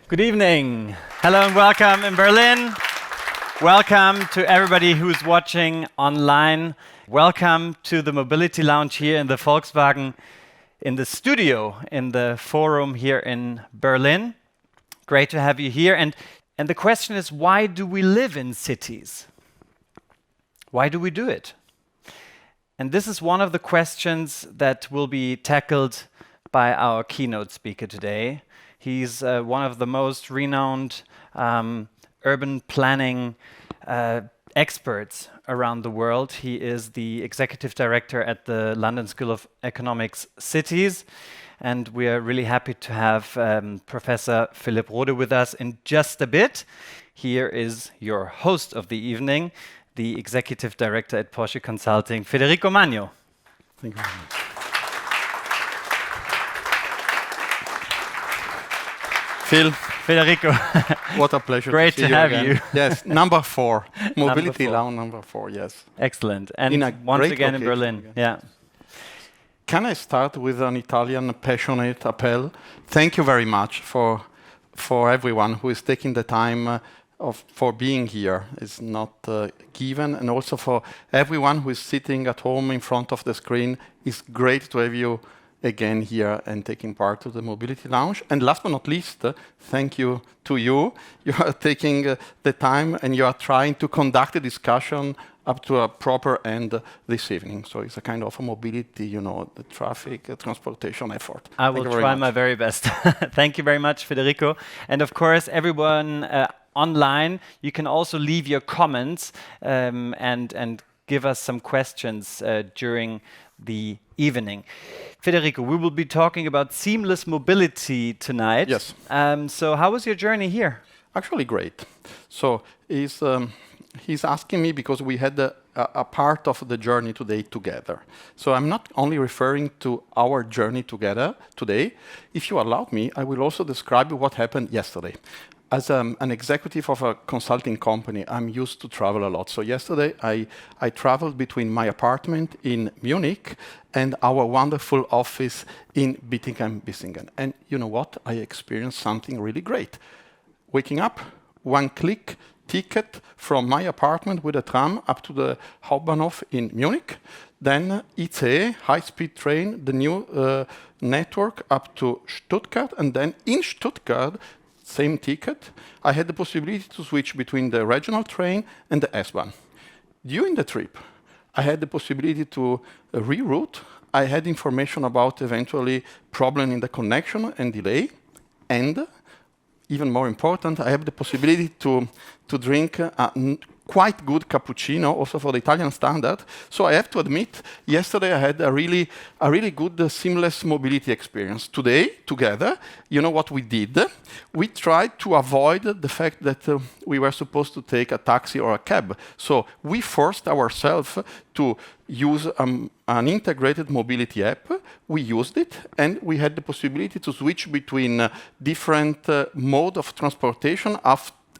Good evening. Hello and welcome in Berlin. Welcome to everybody who's watching online. Welcome to the Mobility Lounge here in the Volkswagen, in the studio, in the forum here in Berlin. Great to have you here. And the question is, why do we live in cities? Why do we do it? And this is one of the questions that will be tackled by our keynote speaker today. He's one of the most renowned urban planning experts around the world. He is the executive director at the London School of Economics Cities. And we are really happy to have Professor Philipp Rode with us in just a bit. Here is your host of the evening, the executive director at Porsche Consulting, Federico Magno. Thank you very much. Phil. Federico. What a pleasure. Great to have you. Yes, number 4. Mobility Number 4. Lounge number 4, yes. Excellent. And once again in Berlin. Yes. Yeah. Can I start with an Italian passionate appeal? Thank you very much for everyone who is taking the time for being here. It's not given. And also for everyone who is sitting at home in front of the screen. It's great to have you again here and taking part of the Mobility Lounge. And last but not least, thank you to you. You are taking the time and you are trying to conduct a discussion up to a proper end this evening. So it's a kind of a mobility, the traffic, transportation effort. I will try my very best. Thank you very much, Federico. And of course, everyone online, you can also leave your comments and give us some questions during the evening. Federico, we will be talking about seamless mobility tonight. Yes. So how was your journey here? Actually great. So he's asking me because we had a part of the journey today together. So I'm not only referring to our journey together today. If you allow me, I will also describe what happened yesterday. As an executive of a consulting company, I'm used to travel a lot. So yesterday, I traveled between my apartment in Munich and our wonderful office in Bietigheim-Bissingen. And you know what? I experienced something really great. Waking up, one-click ticket from my apartment with a tram up to the Hauptbahnhof in Munich. Then ICE, high-speed train, the new network up to Stuttgart. And then in Stuttgart, same ticket, I had the possibility to switch between the regional train and the S-Bahn. During the trip, I had the possibility to reroute. I had information about eventually problem in the connection and delay. And even more important, I have the possibility to drink a quite good cappuccino, also for the Italian standard. So I have to admit, yesterday I had a really good seamless mobility experience. Today, together, you know what we did? We tried to avoid the fact that we were supposed to take a taxi or a cab. So we forced ourselves to use an integrated mobility app. We used it, and we had the possibility to switch between different modes of transportation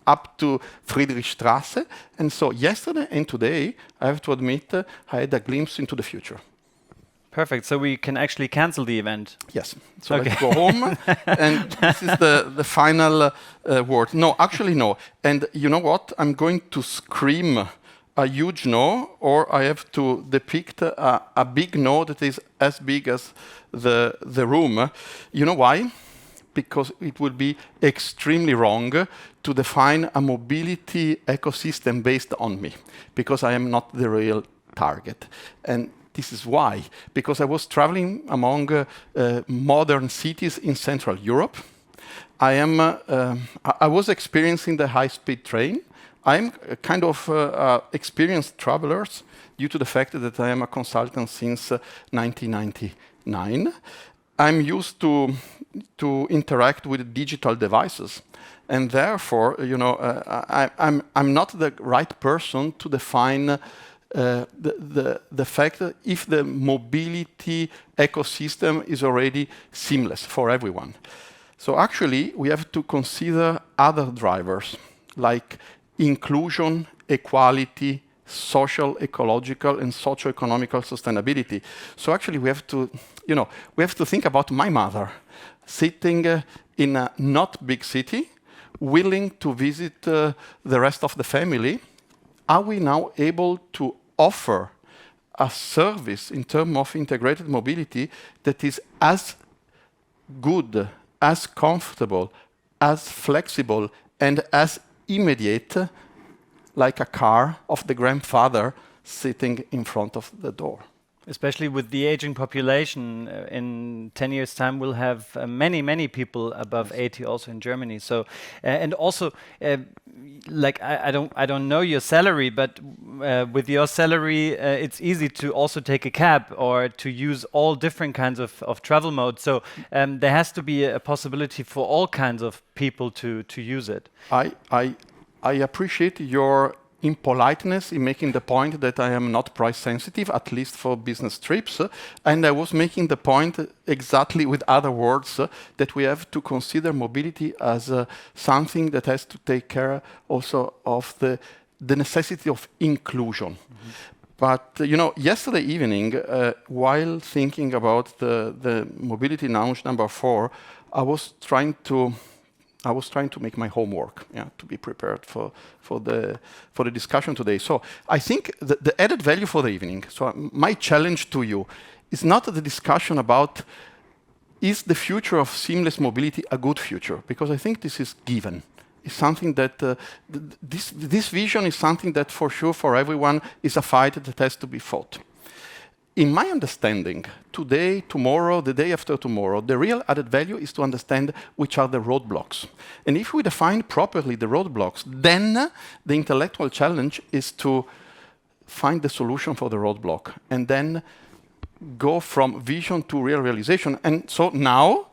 up to Friedrichstraße. And so yesterday and today, I have to admit, I had a glimpse into the future. Perfect. So we can actually cancel the event. Yes. So let's go home. And this is the final word. No, actually no. And you know what? I'm going to scream a huge no, or I have to depict a big no that is as big as the room. You know why? Because it would be extremely wrong to define a mobility ecosystem based on me, because I am not the real target. And this is why. Because I was traveling among modern cities in Central Europe. I was experiencing the high-speed train. I'm a kind of experienced traveler due to the fact that I am a consultant since 1999. I'm used to interact with digital devices, and therefore, I'm not the right person to define the fact that if the mobility ecosystem is already seamless for everyone. So actually, we have to consider other drivers like inclusion, equality, social, ecological, and socio-economical sustainability. So actually, we have to think about my mother sitting in a not big city willing to visit the rest of the family, are we now able to offer a service in terms of integrated mobility that is as good, as comfortable, as flexible, and as immediate, like a car of the grandfather sitting in front of the door? Especially with the aging population, in 10 years' time, we'll have many people above 80 also in Germany. So, and also, like I don't know your salary, but with your salary, it's easy to also take a cab or to use all different kinds of travel modes. So there has to be a possibility for all kinds of people to use it. I appreciate your impoliteness in making the point that I am not price sensitive, at least for business trips. And I was making the point exactly with other words that we have to consider mobility as something that has to take care also of the necessity of inclusion. But yesterday evening, while thinking about the mobility launch number 4, I was trying to make my homework, to be prepared for the discussion today. So I think the added value for the evening, so my challenge to you, is not the discussion about is the future of seamless mobility a good future? Because I think this is given. It's something that, this vision is something that for sure for everyone is a fight that has to be fought. In my understanding, today, tomorrow, the day after tomorrow, the real added value is to understand which are the roadblocks. And if we define properly the roadblocks, then the intellectual challenge is to find the solution for the roadblock and then go from vision to real realization. And so now,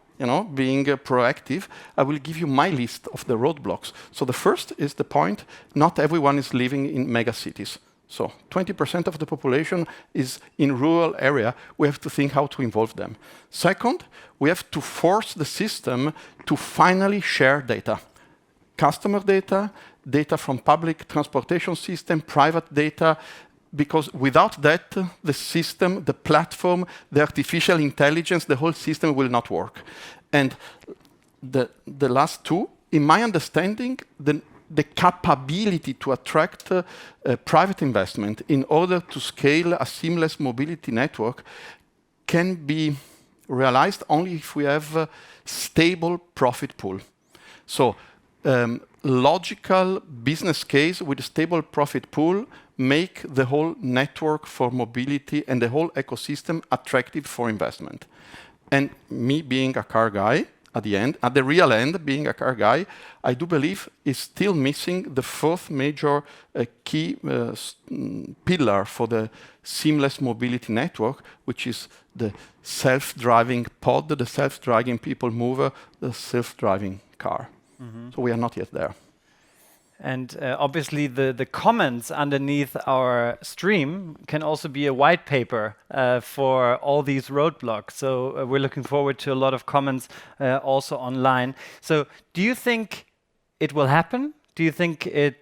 being proactive, I will give you my list of the roadblocks. So the first is the point, not everyone is living in mega cities. So 20% of the population is in rural area. We have to think how to involve them. Second, we have to force the system to finally share data. Customer data, data from public transportation system, private data, because without that, the system, the platform, the artificial intelligence, the whole system will not work. And the last two, in my understanding, the capability to attract private investment in order to scale a seamless mobility network can be realized only if we have a stable profit pool. So logical business case with a stable profit pool make the whole network for mobility and the whole ecosystem attractive for investment. And me being a car guy, at the real end, being a car guy, I do believe is still missing the fourth major key pillar for the seamless mobility network, which is the self-driving pod, the self-driving people mover, the self-driving car. So we are not yet there. And obviously the comments underneath our stream can also be a white paper for all these roadblocks. So we're looking forward to a lot of comments also online. So do you think it will happen? Do you think these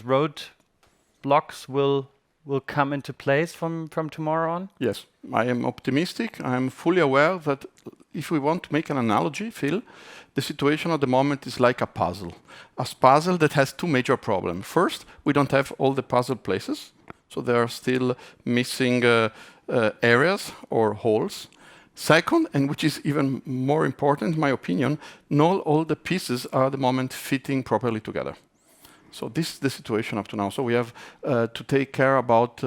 roadblocks will come into place from tomorrow on? Yes, I am optimistic. I am fully aware that if we want to make an analogy, Phil, the situation at the moment is like a puzzle that has two major problems. First, we don't have all the puzzle places, so there are still missing areas or holes. Second, and which is even more important in my opinion, not all the pieces are at the moment fitting properly together. So this is the situation up to now. So we have to take care about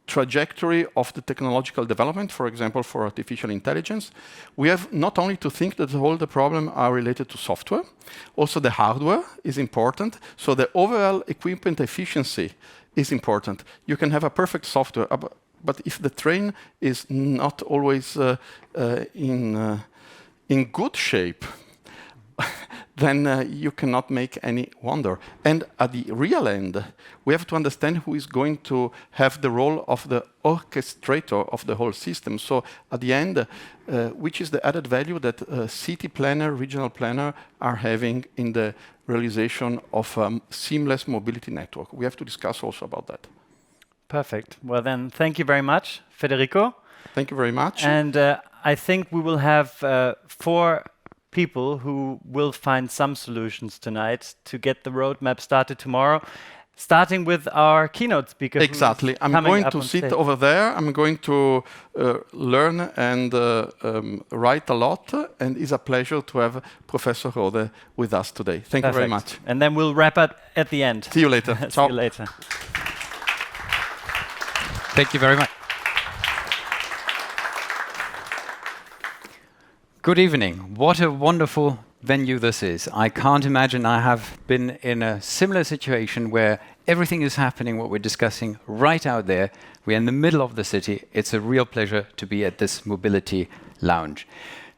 trajectory of the technological development, for example, for artificial intelligence. We have not only to think that all the problems are related to software, also the hardware is important. So the overall equipment efficiency is important. You can have a perfect software, but if the train is not always in good shape, then you cannot make any wonder. And at the real end, we have to understand who is going to have the role of the orchestrator of the whole system. So at the end, which is the added value that city planner, regional planner are having in the realization of seamless mobility network. We have to discuss also about that. Perfect. Well then, thank you very much, Federico. Thank you very much. And I think we will have 4 people who will find some solutions tonight to get the roadmap started tomorrow, starting with our keynote speaker. Exactly. I'm going to sit over there. I'm going to learn and write a lot. And it's a pleasure to have Professor Rode with us today. Thank you very much. And then we'll wrap up at the end. See you later. See you later. Thank you very much. Good evening. What a wonderful venue this is. I can't imagine I have been in a similar situation where everything is happening, what we're discussing, right out there. We're in the middle of the city. It's a real pleasure to be at this mobility lounge.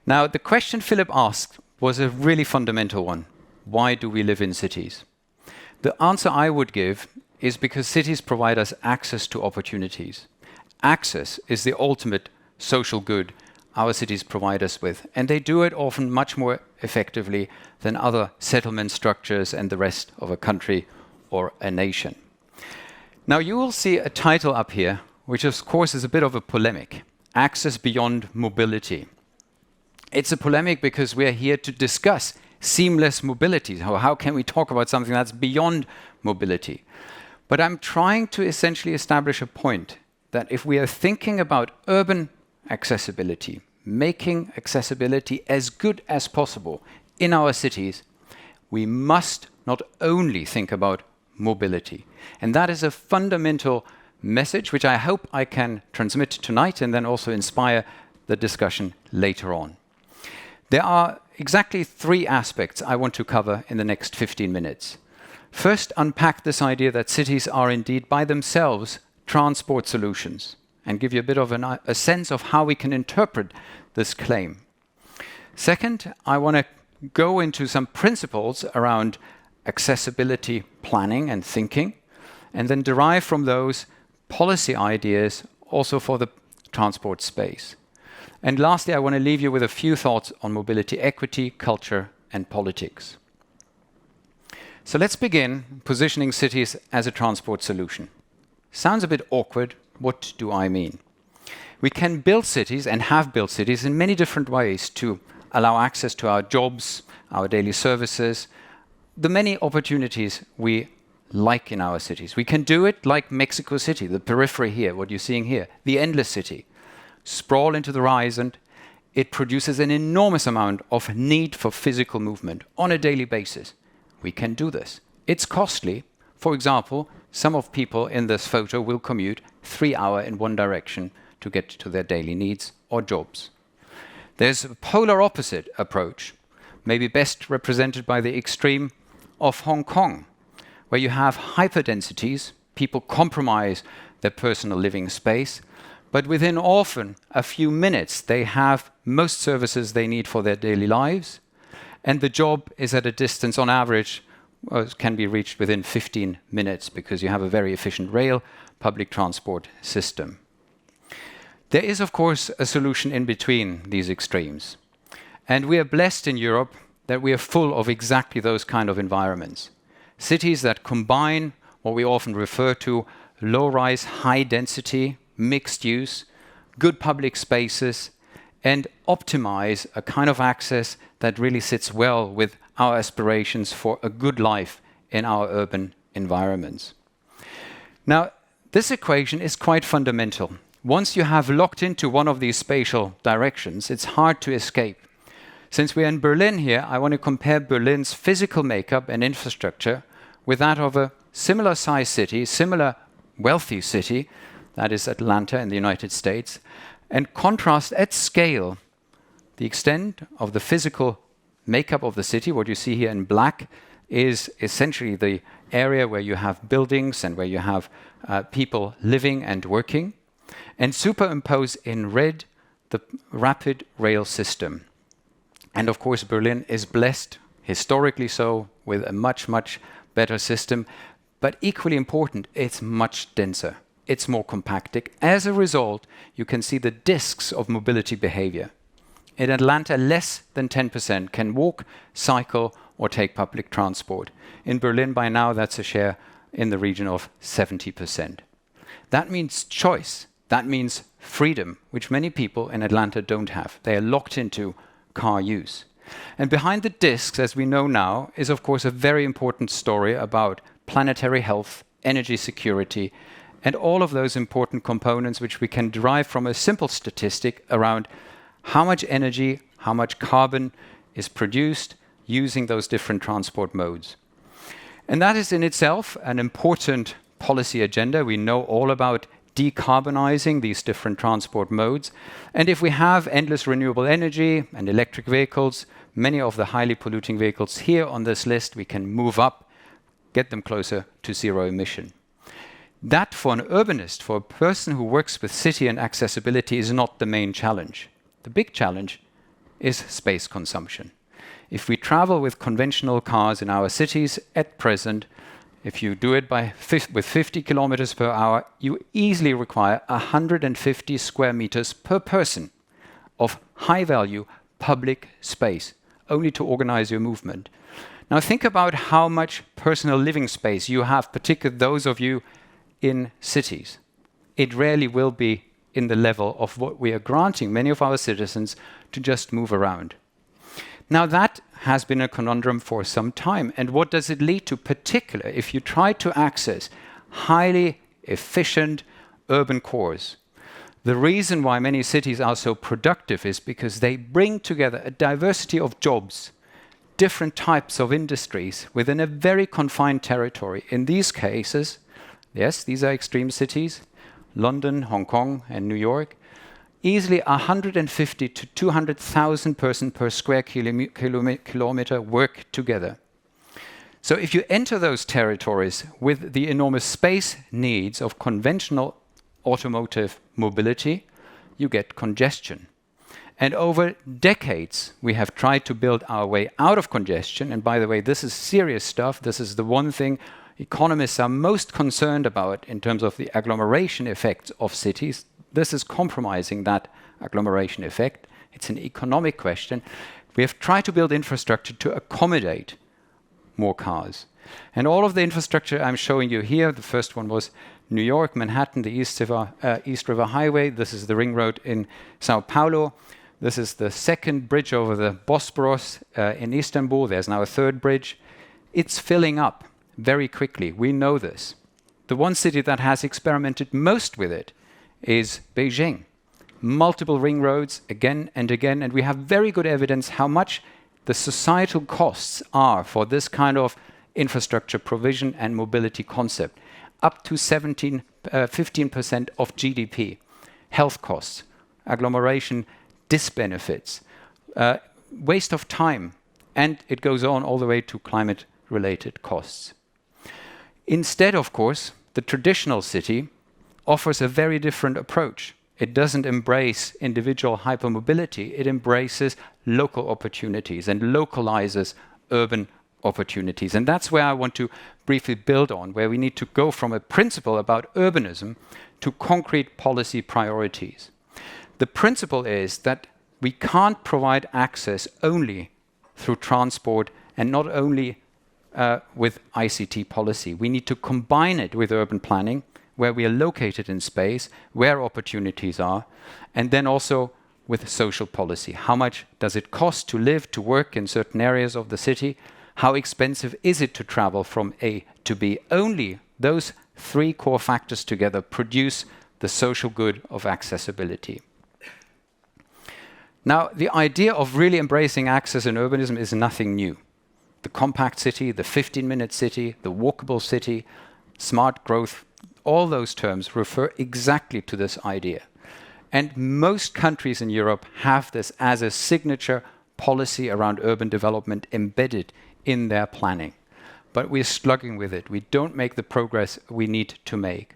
Now, the question Philip asked was a really fundamental one. Why do we live in cities? The answer I would give is because cities provide us access to opportunities. Access is the ultimate social good our cities provide us with, and they do it often much more effectively than other settlement structures and the rest of a country or a nation. Now, you will see a title up here, which of course is a bit of a polemic: Access Beyond Mobility. It's a polemic because we're here to discuss seamless mobility. How can we talk about something that's beyond mobility? But I'm trying to essentially establish a point that if we are thinking about urban accessibility, making accessibility as good as possible in our cities, we must not only think about mobility. And that is a fundamental message which I hope I can transmit tonight and then also inspire the discussion later on. There are exactly 3 aspects I want to cover in the next 15 minutes. First, unpack this idea that cities are indeed by themselves transport solutions, and give you a bit of a sense of how we can interpret this claim. Second, I want to go into some principles around accessibility planning and thinking, and then derive from those policy ideas also for the transport space. And lastly, I want to leave you with a few thoughts on mobility equity, culture, and politics. So let's begin positioning cities as a transport solution. Sounds a bit awkward. What do I mean? We can build cities and have built cities in many different ways to allow access to our jobs, our daily services, the many opportunities we like in our cities. We can do it like Mexico City, the periphery here, what you're seeing here, the endless city. Sprawl into the horizon, it produces an enormous amount of need for physical movement on a daily basis. We can do this. It's costly. For example, some of people in this photo will commute 3 hours in one direction to get to their daily needs or jobs. There's a polar opposite approach, maybe best represented by the extreme of Hong Kong, where you have hyperdensities, people compromise their personal living space, but within often a few minutes they have most services they need for their daily lives, and the job is at a distance on average can be reached within 15 minutes because you have a very efficient rail public transport system. There is, of course, a solution in between these extremes. And we are blessed in Europe that we are full of exactly those kind of environments. Cities that combine what we often refer to low-rise, high-density, mixed use, good public spaces, and optimize a kind of access that really sits well with our aspirations for a good life in our urban environments. Now, this equation is quite fundamental. Once you have locked into one of these spatial directions, it's hard to escape. Since we're in Berlin here, I want to compare Berlin's physical makeup and infrastructure with that of a similar size city, similar wealthy city, that is Atlanta in the United States, and contrast at scale the extent of the physical makeup of the city. What you see here in black is essentially the area where you have buildings and where you have people living and working, and superimpose in red the rapid rail system. And of course, Berlin is blessed, historically so, with a much, much better system. But equally important, it's much denser. It's more compacted. As a result, you can see the disks of mobility behavior. In Atlanta, less than 10% can walk, cycle, or take public transport. In Berlin, by now, that's a share in the region of 70%. That means choice. That means freedom, which many people in Atlanta don't have. They are locked into car use. And behind the disks, as we know now, is of course a very important story about planetary health, energy security, and all of those important components which we can derive from a simple statistic around how much energy, how much carbon is produced using those different transport modes. And that is in itself an important policy agenda. We know all about decarbonizing these different transport modes. And if we have endless renewable energy and electric vehicles, many of the highly polluting vehicles here on this list, we can move up, get them closer to zero emission. That, for an urbanist, for a person who works with city and accessibility, is not the main challenge. The big challenge is space consumption. If we travel with conventional cars in our cities at present, if you do it with 50 kilometers per hour, you easily require 150 square meters per person of high-value public space, only to organize your movement. Now think about how much personal living space you have, particularly those of you in cities. It rarely will be in the level of what we are granting many of our citizens to just move around. Now that has been a conundrum for some time. And what does it lead to, particularly if you try to access highly efficient urban cores? The reason why many cities are so productive is because they bring together a diversity of jobs, different types of industries within a very confined territory. In these cases, yes, these are extreme cities, London, Hong Kong, and New York. Easily 150 to 200,000 person per square kilometer work together. So if you enter those territories with the enormous space needs of conventional automotive mobility, you get congestion. And over decades, we have tried to build our way out of congestion. And by the way, this is serious stuff. This is the one thing economists are most concerned about in terms of the agglomeration effects of cities. This is compromising that agglomeration effect. It's an economic question. We have tried to build infrastructure to accommodate more cars. And all of the infrastructure I'm showing you here, the first one was New York, Manhattan, the East River Highway. This is the ring road in Sao Paulo. This is the second bridge over the Bosporus in Istanbul. There's now a third bridge. It's filling up very quickly. We know this. The one city that has experimented most with it is Beijing. Multiple ring roads again and again, and we have very good evidence how much the societal costs are for this kind of infrastructure provision and mobility concept. Up to 15% of GDP. Health costs, agglomeration disbenefits, waste of time, and it goes on all the way to climate-related costs. Instead, of course, the traditional city offers a very different approach. It doesn't embrace individual hypermobility, it embraces local opportunities and localizes urban opportunities. And that's where I want to briefly build on, where we need to go from a principle about urbanism to concrete policy priorities. The principle is that we can't provide access only through transport and not only with ICT policy. We need to combine it with urban planning, where we are located in space, where opportunities are, and then also with social policy. How much does it cost to live, to work in certain areas of the city? How expensive is it to travel from A to B? Only those three core factors together produce the social good of accessibility. Now, the idea of really embracing access in urbanism is nothing new. The compact city, the 15-minute city, the walkable city, smart growth, all those terms refer exactly to this idea. And most countries in Europe have this as a signature policy around urban development embedded in their planning. But we're struggling with it. We don't make the progress we need to make.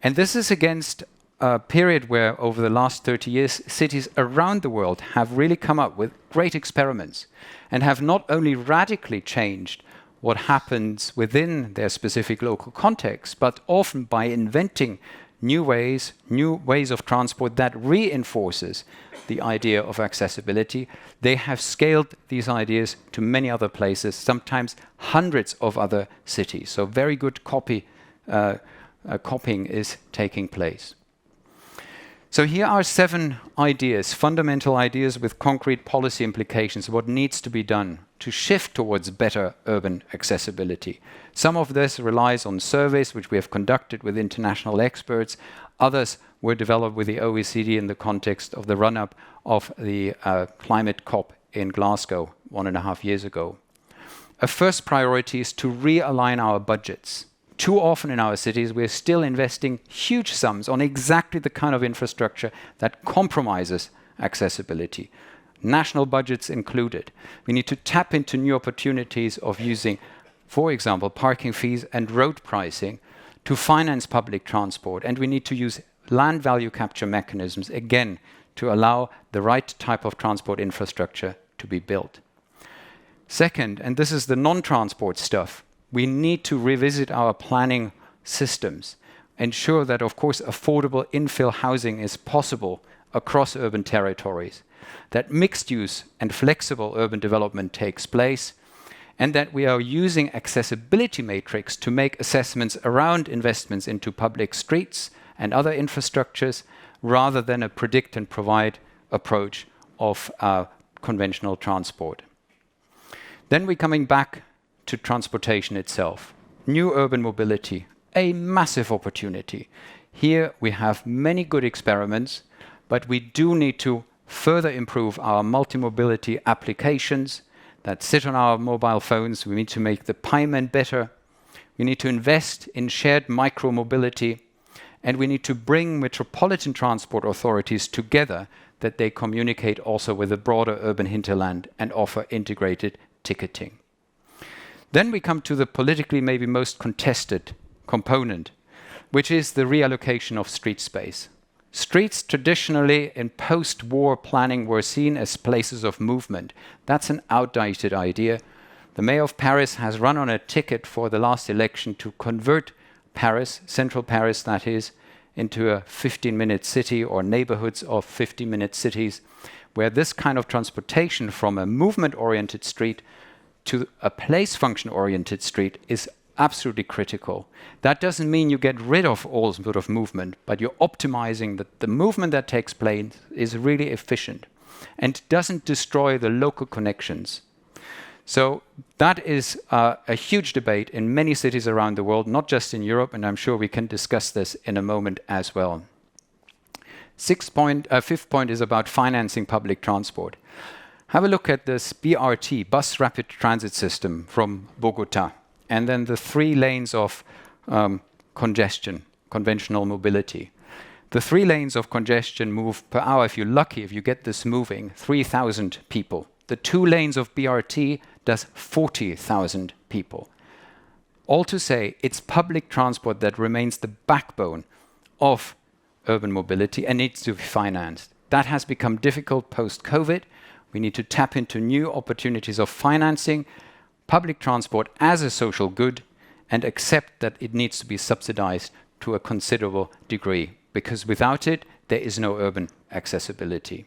And this is against a period where, over the last 30 years, cities around the world have really come up with great experiments and have not only radically changed what happens within their specific local context, but often by inventing new ways of transport that reinforces the idea of accessibility. They have scaled these ideas to many other places, sometimes hundreds of other cities. So very good copying is taking place. So here are 7 ideas, fundamental ideas with concrete policy implications, what needs to be done to shift towards better urban accessibility. Some of this relies on surveys which we have conducted with international experts. Others were developed with the OECD in the context of the run-up of the climate COP in Glasgow 1.5 years ago. A first priority is to realign our budgets. Too often in our cities, we're still investing huge sums on exactly the kind of infrastructure that compromises accessibility, national budgets included. We need to tap into new opportunities of using, for example, parking fees and road pricing to finance public transport. And we need to use land value capture mechanisms, again, to allow the right type of transport infrastructure to be built. Second, and this is the non-transport stuff, we need to revisit our planning systems, ensure that, of course, affordable infill housing is possible across urban territories, that mixed use and flexible urban development takes place, and that we are using accessibility matrix to make assessments around investments into public streets and other infrastructures, rather than a predict and provide approach of conventional transport. Then we're coming back to transportation itself. New urban mobility, a massive opportunity. Here we have many good experiments, but we do need to further improve our multi-mobility applications that sit on our mobile phones. We need to make the payment better. We need to invest in shared micro-mobility, and we need to bring metropolitan transport authorities together that they communicate also with the broader urban hinterland and offer integrated ticketing. Then we come to the politically maybe most contested component, which is the reallocation of street space. Streets traditionally in post-war planning were seen as places of movement. That's an outdated idea. The mayor of Paris has run on a ticket for the last election to convert Paris, central Paris that is, into a 15-minute city or neighborhoods of 15-minute cities, where this kind of transportation from a movement-oriented street to a place function-oriented street is absolutely critical. That doesn't mean you get rid of all sort of movement, but you're optimizing that the movement that takes place is really efficient and doesn't destroy the local connections. So that is a huge debate in many cities around the world, not just in Europe, and I'm sure we can discuss this in a moment as well. Fifth point is about financing public transport. Have a look at this BRT, Bus Rapid Transit System from Bogota, and then the 3 lanes of congestion, conventional mobility. The 3 lanes of congestion move per hour, if you're lucky, if you get this moving, 3,000 people. The 2 lanes of BRT does 40,000 people. All to say, it's public transport that remains the backbone of urban mobility and needs to be financed. That has become difficult post-COVID. We need to tap into new opportunities of financing public transport as a social good and accept that it needs to be subsidized to a considerable degree, because without it, there is no urban accessibility.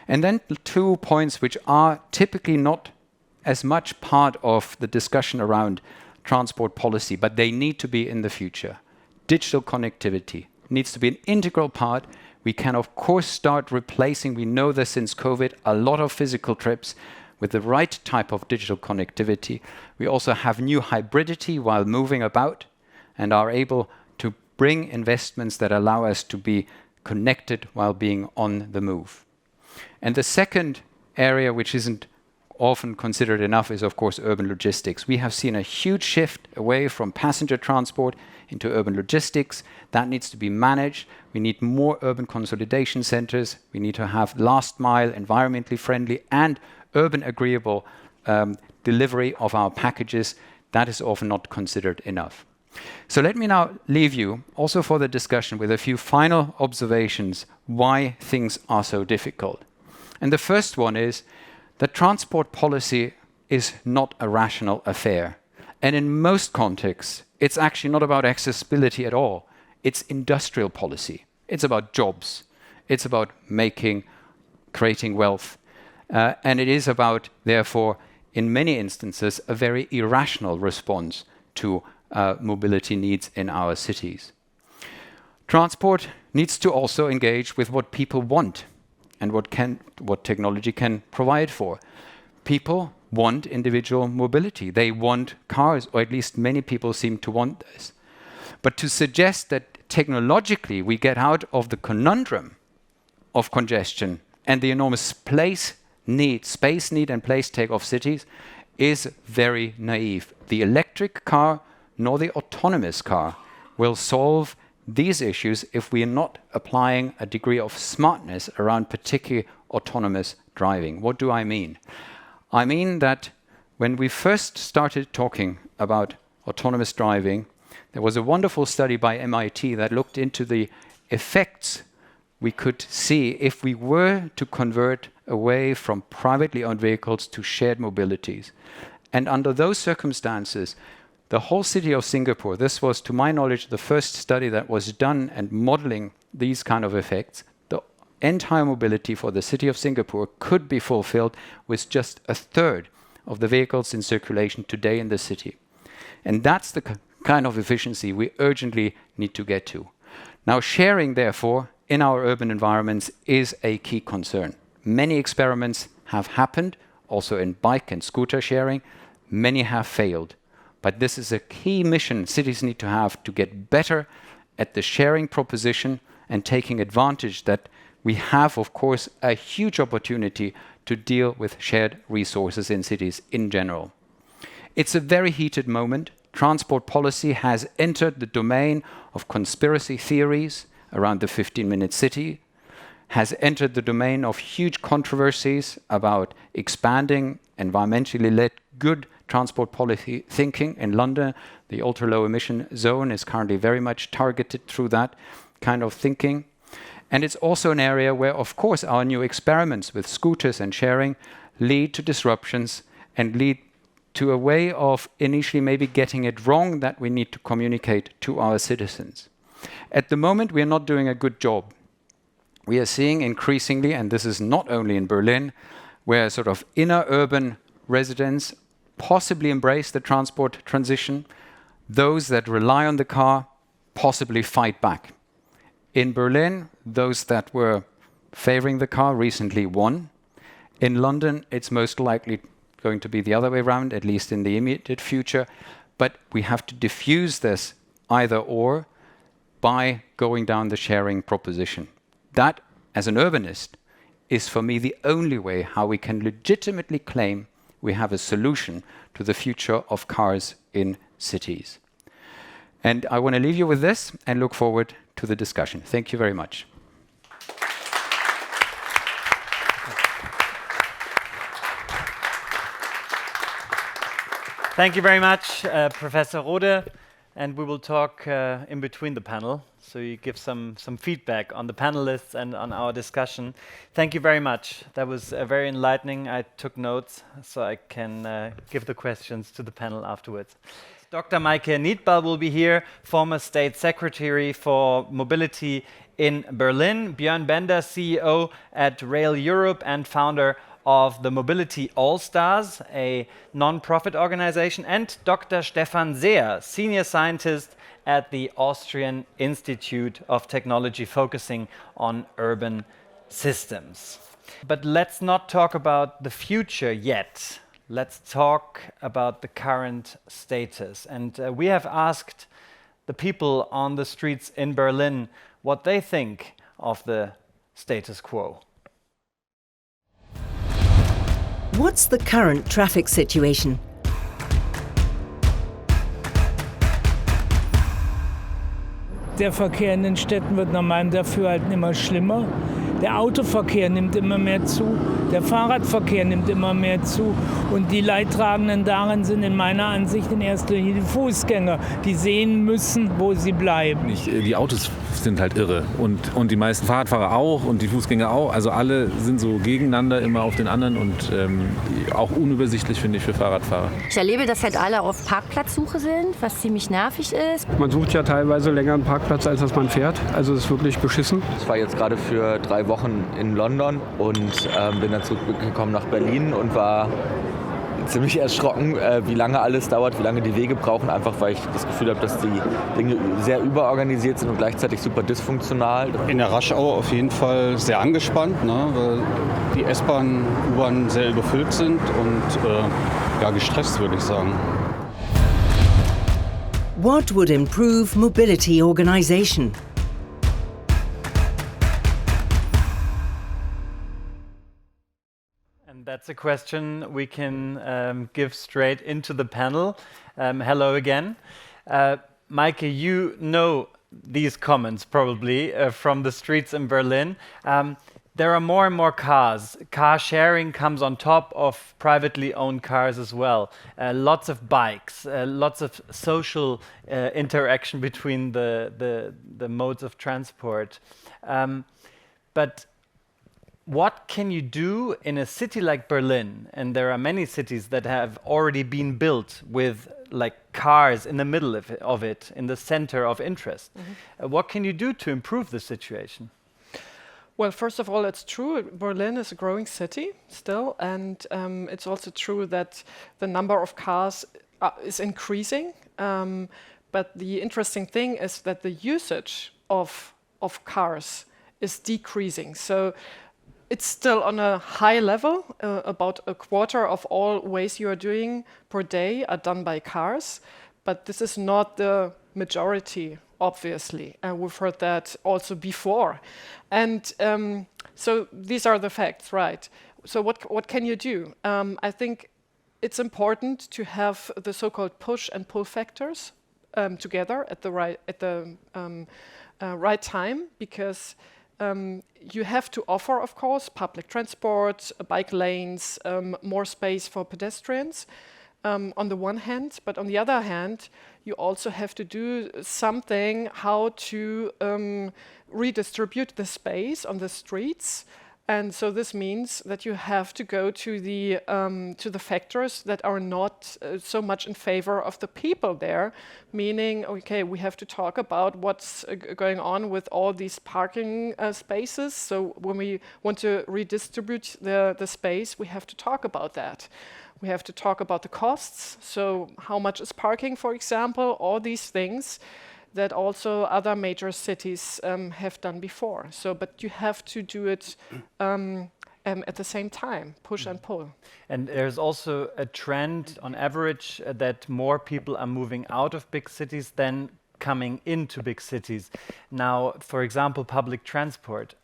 And then 2 points which are typically not as much part of the discussion around transport policy, but they need to be in the future. Digital connectivity needs to be an integral part. We can, of course, start replacing, we know this since COVID, a lot of physical trips with the right type of digital connectivity. We also have new hybridity while moving about and are able to bring investments that allow us to be connected while being on the move. And the second area, which isn't often considered enough, is, of course, urban logistics. We have seen a huge shift away from passenger transport into urban logistics. That needs to be managed. We need more urban consolidation centers. We need to have last mile, environmentally friendly and urban agreeable delivery of our packages. That is often not considered enough. So let me now leave you also for the discussion with a few final observations why things are so difficult. And the first one is that transport policy is not a rational affair. And in most contexts, it's actually not about accessibility at all. It's industrial policy. It's about jobs. It's about creating wealth. And it is about, therefore, in many instances, a very irrational response to mobility needs in our cities. Transport needs to also engage with what people want and what technology can provide for. People want individual mobility. They want cars, or at least many people seem to want this. But to suggest that technologically we get out of the conundrum of congestion and the enormous space need and place take of cities is very naive. The electric car nor the autonomous car will solve these issues if we are not applying a degree of smartness around particularly autonomous driving. What do I mean? I mean that when we first started talking about autonomous driving, there was a wonderful study by MIT that looked into the effects we could see if we were to convert away from privately owned vehicles to shared mobilities. And under those circumstances, the whole city of Singapore, this was, to my knowledge, the first study that was done and modeling these kind of effects, the entire mobility for the city of Singapore could be fulfilled with just a third of the vehicles in circulation today in the city. And that's the kind of efficiency we urgently need to get to. Now, sharing, therefore, in our urban environments is a key concern. Many experiments have happened, also in bike and scooter sharing. Many have failed. But this is a key mission cities need to have to get better at the sharing proposition and taking advantage that we have, of course, a huge opportunity to deal with shared resources in cities in general. It's a very heated moment. Transport policy has entered the domain of conspiracy theories around the 15-minute city, has entered the domain of huge controversies about expanding environmentally led good transport policy thinking. In London, the ultra-low emission zone is currently very much targeted through that kind of thinking. And it's also an area where, of course, our new experiments with scooters and sharing lead to disruptions and lead to a way of initially maybe getting it wrong that we need to communicate to our citizens. At the moment, we are not doing a good job. We are seeing increasingly, and this is not only in Berlin, where sort of inner urban residents possibly embrace the transport transition. Those that rely on the car possibly fight back. In Berlin, those that were favoring the car recently won. In London, it's most likely going to be the other way around, at least in the immediate future. But we have to diffuse this either or by going down the sharing proposition. That, as an urbanist, is for me the only way how we can legitimately claim we have a solution to the future of cars in cities. And I want to leave you with this and look forward to the discussion. Thank you very much. Thank you very much, Professor Rode. And we will talk in between the panel, so you give some feedback on the panelists and on our discussion. Thank you very much. That was very enlightening. I took notes, so I can give the questions to the panel afterwards. Dr. Maike Nietbal will be here, former State Secretary for Mobility in Berlin. Björn Bender, CEO at Rail Europe and founder of the Mobility All-Stars, a non-profit organization, and Dr. Stefan Seer, senior scientist at the Austrian Institute of Technology, focusing on urban systems. But let's not talk about the future yet. Let's talk about the current status. And we have asked the people on the streets in Berlin what they think of the status quo. What's the current traffic situation? Der Verkehr in den Städten wird nach meinem Dafürhalten immer schlimmer. Der Autoverkehr nimmt immer mehr zu, der Fahrradverkehr nimmt immer mehr zu und die Leidtragenden darin sind in meiner Ansicht in erster Linie die Fußgänger, die sehen müssen, wo sie bleiben. Die Autos sind halt irre und die meisten Fahrradfahrer auch und die Fußgänger auch. Also alle sind so gegeneinander immer auf den anderen und auch unübersichtlich, finde ich, für Fahrradfahrer. Ich erlebe, dass halt alle auf Parkplatzsuche sind, was ziemlich nervig ist. Man sucht ja teilweise länger einen Parkplatz, als dass man fährt. Also es ist wirklich beschissen. Ich war jetzt gerade für 3 Wochen in London und bin dann zurückgekommen nach Berlin und war ziemlich erschrocken, wie lange alles dauert, wie lange die Wege brauchen, einfach weil ich das Gefühl habe, dass die Dinge sehr überorganisiert sind und gleichzeitig super dysfunktional. In der Raschau auf jeden Fall sehr angespannt, ne, weil die S-Bahn, U-Bahn sehr überfüllt sind und gestresst, würde ich sagen. What would improve mobility organisation? And that's a question we can give straight into the panel. Hello again. Maike, you know these comments probably from the streets in Berlin. There are more and more cars. Car sharing comes on top of privately owned cars as well. Lots of bikes, lots of social interaction between the modes of transport. But what can you do in a city like Berlin? And there are many cities that have already been built with like cars in the middle of it, in the center of interest. What can you do to improve the situation? Well, first of all, it's true. Berlin is a growing city still, and it's also true that the number of cars is increasing. But the interesting thing is that the usage of cars is decreasing. So it's still on a high level. About a quarter of all ways you are doing per day are done by cars, but this is not the majority, obviously. And we've heard that also before. And so these are the facts, right? So what can you do? I think it's important to have the so-called push and pull factors together at the right time, because you have to offer, of course, public transport, bike lanes, more space for pedestrians on the one hand, but on the other hand, you also have to do something how to redistribute the space on the streets. And so this means that you have to go to the factors that are not so much in favor of the people there, meaning, okay, we have to talk about what's going on with all these parking spaces. So when we want to redistribute the space, we have to talk about that. We have to talk about the costs. So how much is parking, for example, all these things that also other major cities have done before. So, but you have to do it at the same time, push and pull. And there's also a trend on average that more people are moving out of big cities than coming into big cities. Now, for example, public transport.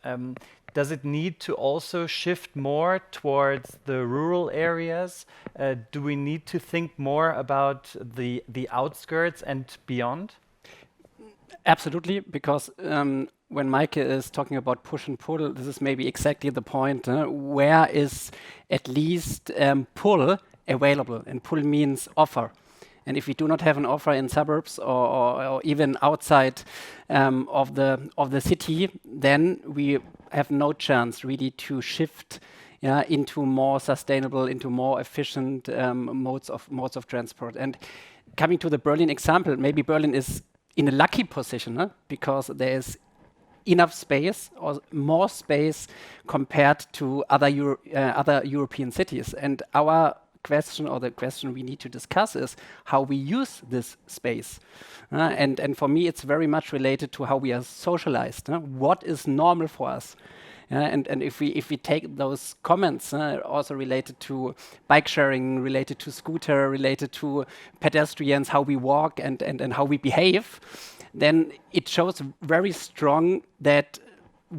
Does it need to also shift more towards the rural areas? Do we need to think more about the outskirts and beyond? Absolutely, because when Maike is talking about push and pull, this is maybe exactly the point. Where is at least pull available? And pull means offer. And if we do not have an offer in suburbs or even outside of the city, then we have no chance really to shift into more sustainable, into more efficient modes of transport. And coming to the Berlin example, maybe Berlin is in a lucky position because there is enough space or more space compared to other European cities. And our question, or the question we need to discuss, is how we use this space. And for me, it's very much related to how we are socialized. What is normal for us? And if we take those comments also related to bike sharing, related to scooter, related to pedestrians, how we walk and how we behave, then it shows very strong that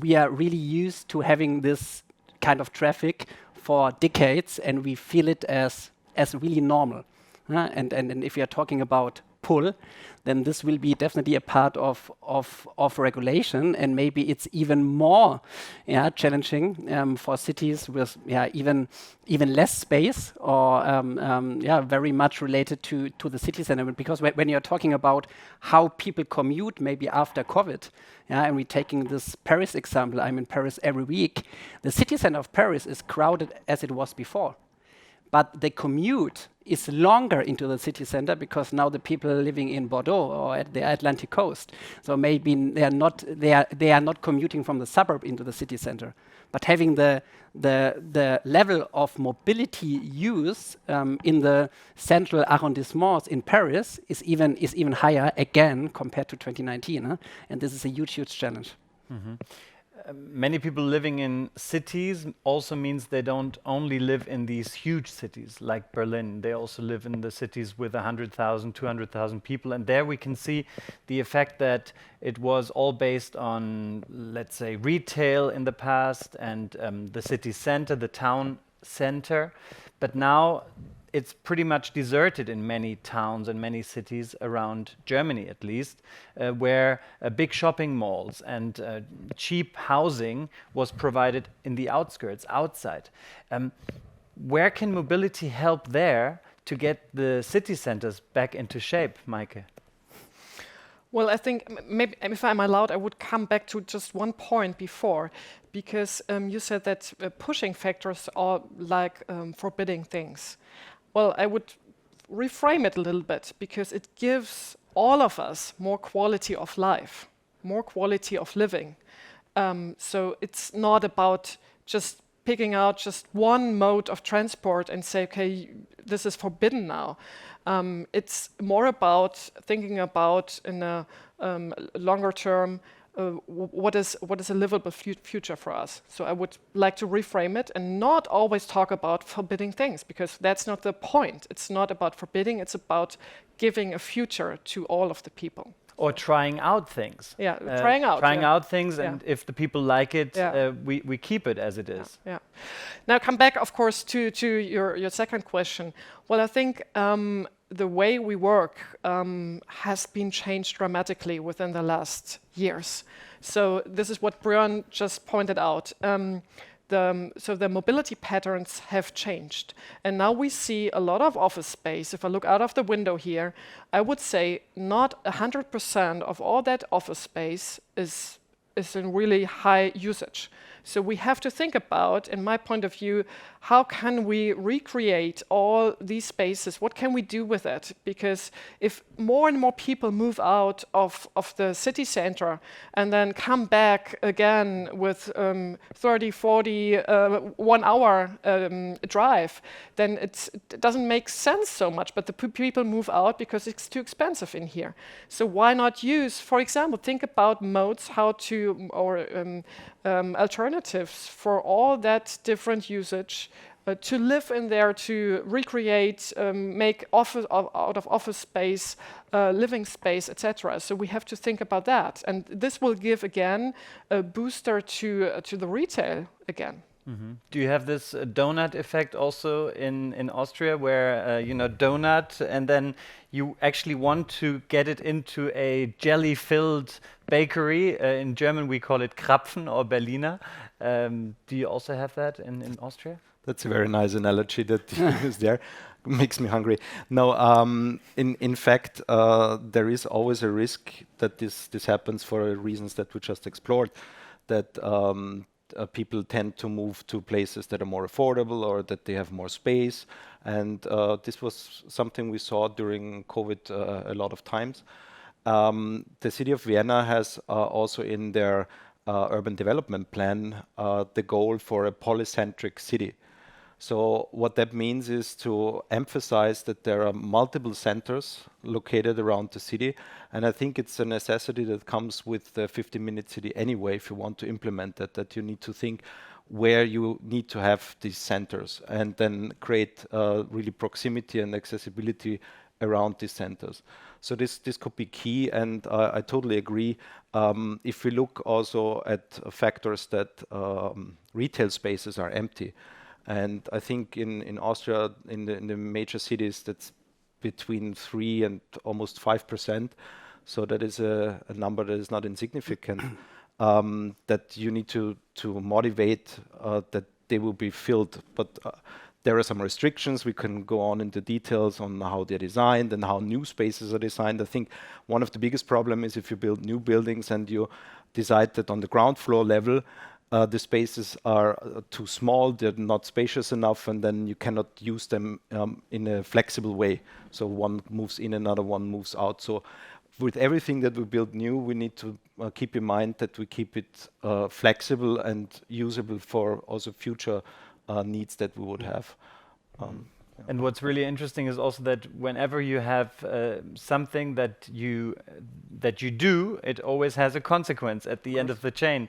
we are really used to having this kind of traffic for decades, and we feel it as really normal. And if we are talking about pull, then this will be definitely a part of regulation, and maybe it's even more challenging for cities with even less space, or very much related to the city center. Because when you're talking about how people commute, maybe after COVID, and we're taking this Paris example, I'm in Paris every week. The city center of Paris is crowded as it was before. But the commute is longer into the city center because now the people are living in Bordeaux or at the Atlantic coast. So maybe they are not commuting from the suburb into the city center, but having the level of mobility use in the central arrondissements in Paris is even higher again compared to 2019, and this is a huge challenge. Many people living in cities also means they don't only live in these huge cities like Berlin. They also live in the cities with 100,000, 200,000 people. And there we can see the effect that it was all based on, let's say, retail in the past and the city center, the town center. But now it's pretty much deserted in many towns and many cities around Germany, at least, where big shopping malls and cheap housing was provided in the outskirts, outside. Where can mobility help there to get the city centers back into shape, Maike? Well, I think maybe if I'm allowed, I would come back to just one point before, because you said that pushing factors are like forbidding things. Well, I would reframe it a little bit, because it gives all of us more quality of life, more quality of living. So it's not about just picking out just one mode of transport and say, okay, this is forbidden now. It's more about thinking about in a longer term, what is a livable future for us. So I would like to reframe it and not always talk about forbidding things, because that's not the point. It's not about forbidding, it's about giving a future to all of the people. Or trying out things. Yeah, trying out things, and if the people like it, we keep it as it is. Yeah. Now come back, of course, to your second question. Well, I think the way we work has been changed dramatically within the last years. So this is what Björn just pointed out. So the mobility patterns have changed. And now we see a lot of office space. If I look out of the window here, I would say not 100% of all that office space is in really high usage. So we have to think about, in my point of view, how can we recreate all these spaces? What can we do with it? Because if more and more people move out of the city center and then come back again with 30, 40, 1 hour drive, then it doesn't make sense so much. But the people move out because it's too expensive in here. So why not use, for example, think about modes, how to, or alternatives for all that different usage, to live in there, to recreate, make office out of office space, living space, etc. So we have to think about that, and this will give again a booster to the retail again. Do you have this donut effect also in Austria, where donut, and then you actually want to get it into a jelly-filled bakery? In German, we call it Krapfen or Berliner. Do you also have that in Austria? That's a very nice analogy that you use there. Makes me hungry. No, in fact, there is always a risk that this happens for reasons that we just explored, that people tend to move to places that are more affordable or that they have more space. And this was something we saw during COVID a lot of times. The city of Vienna has also in their urban development plan the goal for a polycentric city. So what that means is to emphasize that there are multiple centers located around the city. And I think it's a necessity that comes with the 15-minute city anyway. If you want to implement that you need to think where you need to have these centers and then create really proximity and accessibility around these centers. So this could be key, and I totally agree. If we look also at factors that retail spaces are empty, and I think in Austria, in the major cities, that's between 3 and almost 5%. So that is a number that is not insignificant. That you need to motivate that they will be filled. But there are some restrictions. We can go on into details on how they're designed and how new spaces are designed. I think one of the biggest problems is if you build new buildings and you decide that on the ground floor level, the spaces are too small, they're not spacious enough, and then you cannot use them in a flexible way. So one moves in, another one moves out. So with everything that we build new, we need to keep in mind that we keep it flexible and usable for also future needs that we would have. And what's really interesting is also that whenever you have something that you do, it always has a consequence at the end of the chain.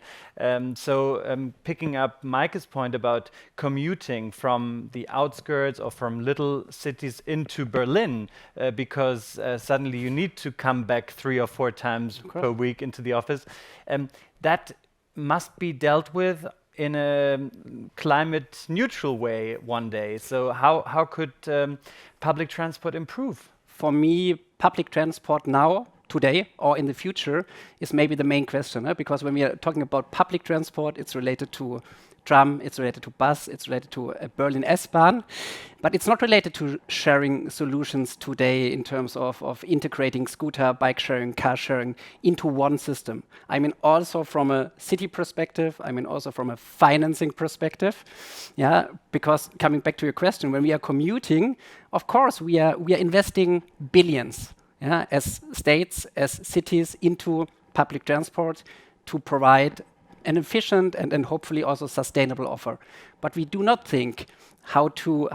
Picking up Maike's point about commuting from the outskirts or from little cities into Berlin, because suddenly you need to come back 3 or 4 times per week into the office, that must be dealt with in a climate neutral way one day. So how could public transport improve? For me, public transport now, today, or in the future, is maybe the main question. Because when we are talking about public transport, it's related to tram, it's related to bus, it's related to Berlin S-Bahn, but it's not related to sharing solutions today in terms of integrating scooter, bike sharing, car sharing into one system. I mean, also from a city perspective, I mean, also from a financing perspective. Yeah, because coming back to your question, when we are commuting, of course, we are investing billions, yeah, as states, as cities, into public transport to provide an efficient and hopefully also sustainable offer. But we do not think how travel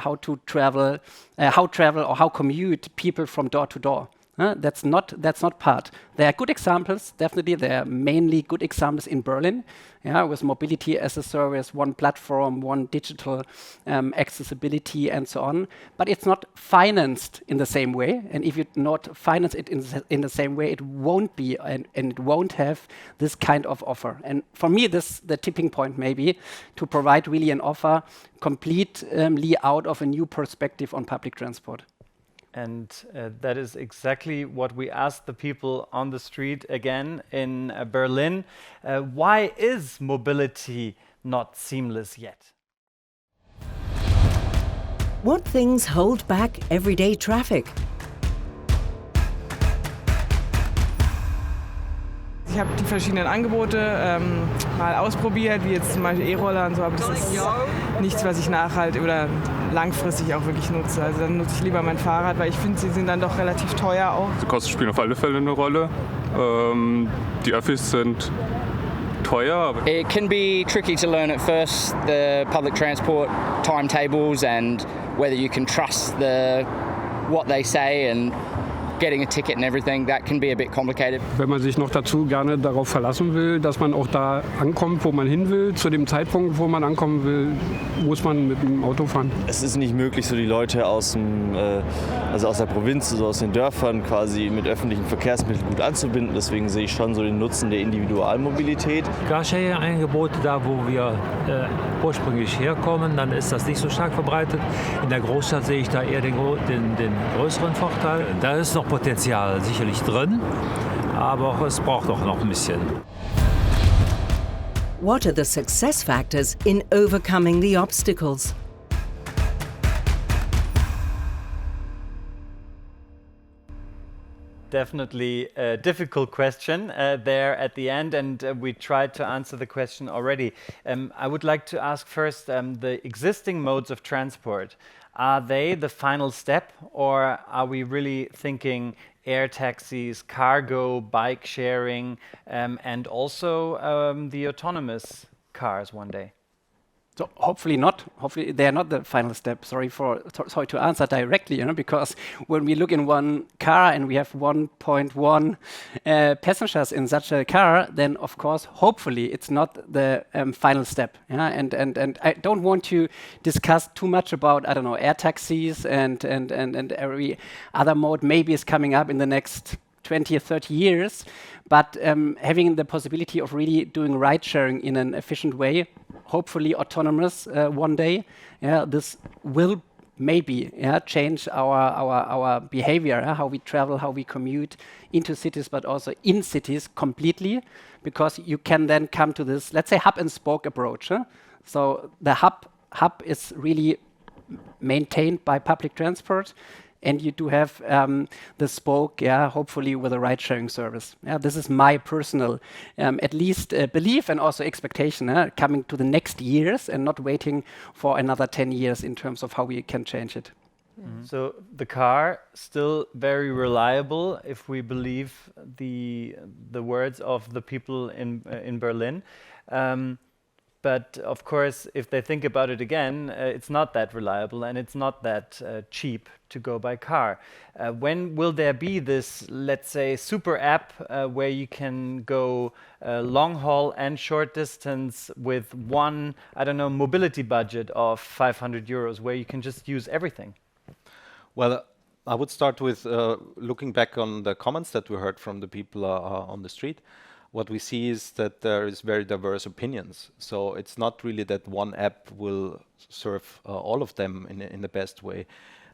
or how commute people from door to door. That's not part. There are good examples, definitely. There are mainly good examples in Berlin, with mobility as a service, one platform, one digital accessibility, and so on. But it's not financed in the same way. And if you not finance it in the same way, it won't be and it won't have this kind of offer. And for me, this the tipping point maybe to provide really an offer completely out of a new perspective on public transport. And that is exactly what we asked the people on the street again in Berlin. Why is mobility not seamless yet? What things hold back everyday traffic? Ich habe die verschiedenen Angebote mal ausprobiert, wie jetzt zum Beispiel E-Roller und so, aber das ist nichts, was ich nachhaltig oder langfristig auch wirklich nutze. Also dann nutze ich lieber mein Fahrrad, weil ich finde, sie sind dann doch relativ teuer auch. Die Kosten spielen auf alle Fälle eine Rolle. Die Öffis sind teuer. It can be tricky to learn at first, the public transport timetables and whether you can trust what they say and getting a ticket and everything, that can be a bit complicated. Wenn man sich noch dazu gerne darauf verlassen will, dass man auch da ankommt, wo man hin will, zu dem Zeitpunkt, wo man ankommen will, muss man mit dem Auto fahren. Es ist nicht möglich, so die Leute aus der Provinz, also aus den Dörfern quasi mit öffentlichen Verkehrsmitteln gut anzubinden. Deswegen sehe ich schon so den Nutzen der Individualmobilität. Carsharing-Angebote, da wo wir ursprünglich herkommen, dann ist das nicht so stark verbreitet. In der Großstadt sehe ich da eher den größeren Vorteil. Da ist noch Potenzial sicherlich drin, aber es braucht auch noch ein bisschen. What are the success factors in overcoming the obstacles? Definitely a difficult question there at the end, and we tried to answer the question already. I would like to ask first, the existing modes of transport, are they the final step, or are we really thinking air taxis, cargo, bike sharing, and also the autonomous cars one day? So hopefully not. Hopefully they are not the final step. Sorry to answer directly, because when we look in one car and we have 1.1 passengers in such a car, then of course, hopefully it's not the final step. Yeah? And I don't want to discuss too much about, I don't know, air taxis and every other mode maybe is coming up in the next 20 or 30 years. But having the possibility of really doing ride sharing in an efficient way, hopefully autonomous one day, this will maybe change our behavior, how we travel, how we commute into cities, but also in cities completely, because you can then come to this, let's say, hub and spoke approach. So the hub is really maintained by public transport, and you do have the spoke, hopefully with a ride-sharing service. This is my personal, at least belief and also expectation, coming to the next years and not waiting for another 10 years in terms of how we can change it. So the car still very reliable if we believe the words of the people in Berlin. But of course, if they think about it again, it's not that reliable and it's not that cheap to go by car. When will there be this, let's say, super app where you can go long haul and short distance with one, I don't know, mobility budget of 500 euros where you can just use everything? Well, I would start with looking back on the comments that we heard from the people on the street. What we see is that there is very diverse opinions. So it's not really that one app will serve all of them in the best way.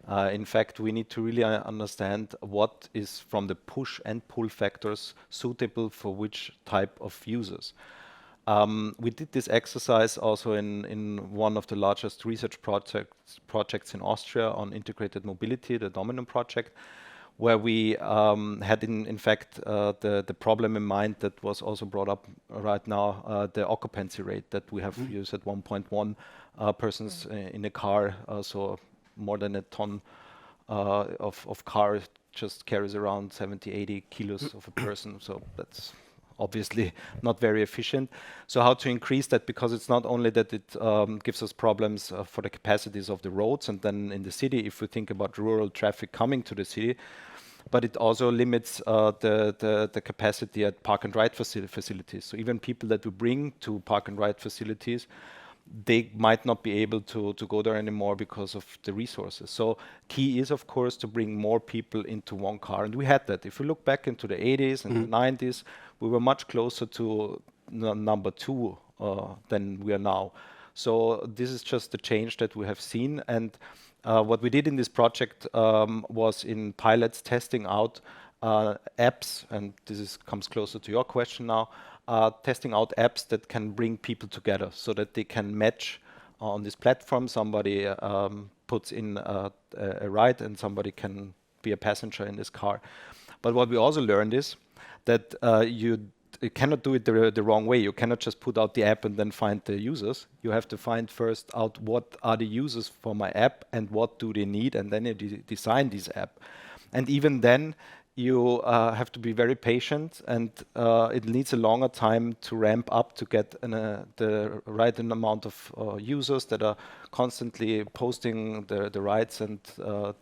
In fact, we need to really understand what is from the push and pull factors suitable for which type of users. We did this exercise also in one of the largest research projects in Austria on integrated mobility, the Domino project, where we had in fact the problem in mind that was also brought up right now, the occupancy rate that we have used at 1.1 persons in a car, so more than a ton of car just carries around 70-80 kilos of a person, so that's obviously not very efficient. So how to increase that, because it's not only that it gives us problems for the capacities of the roads and then in the city, if we think about rural traffic coming to the city, but it also limits the capacity at park and ride facilities. So even people that we bring to park and ride facilities, they might not be able to go there anymore because of the resources. So key is, of course, to bring more people into one car. And we had that. If we look back into the 80s and the 90s, we were much closer to number 2 than we are now. So this is just the change that we have seen. And what we did in this project was in pilots testing out apps, and this comes closer to your question now, testing out apps that can bring people together so that they can match on this platform. Somebody puts in a ride and somebody can be a passenger in this car. But what we also learned is that you cannot do it the wrong way. You cannot just put out the app and then find the users. You have to find first out what are the users for my app and what do they need, and then you design this app. And even then, you have to be very patient, and it needs a longer time to ramp up to get the right amount of users that are constantly posting the rides and